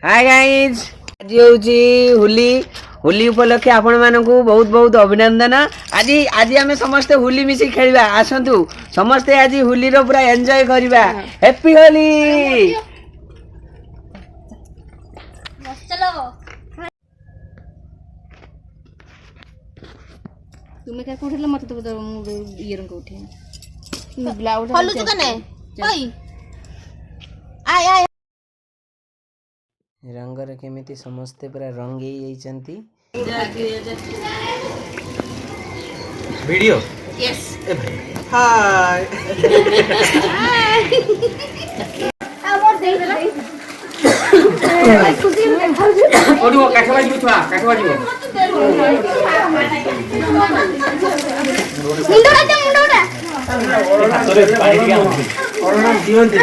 Hi guys आज हूँ होली होली उपलक्षे आपण मानकु बहुत बहुत अभिनंदन। आज आज आम समस्ते होली मिसी खेलवा आसतु समस्ते आज होली रो पूरा एंजॉय करवा। हैप्पी होली। चलो तुम्हें क्या कोठले मत तो ये रंग उठे ब्लाउज हल्लू तो कने ओई आय आय रंगर केमिति समस्ते पूरा रंग ही वीडियो यस हाय हमर देई देला खुशी ओडो काठवा जीव छुआ काठवा जीव मुंडोडा दे मुंडोडा हातरे पानी दिया ओरना जीवन दे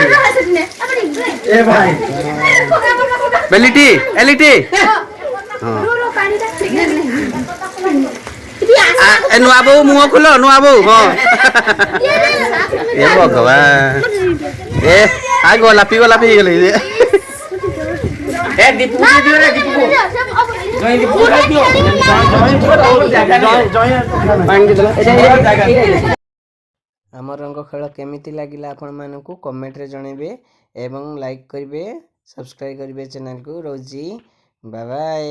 ए भाई बेलिटी एलिटी हां रो पानी दा ए नुआबो मुंह खोलो नुआबो हां ए भगवान ए आ गोला पी गेले ए दीपू दे दियो रे दीपू को जय दीपू दे दियो जय पानी दे दला आम रंग खेल केमिति लागिला आपण मानकु कमेंट रे जणेबे एवं लाइक करिवे सब्सक्राइब करिवे चैनल को। रोजी बाय बाय।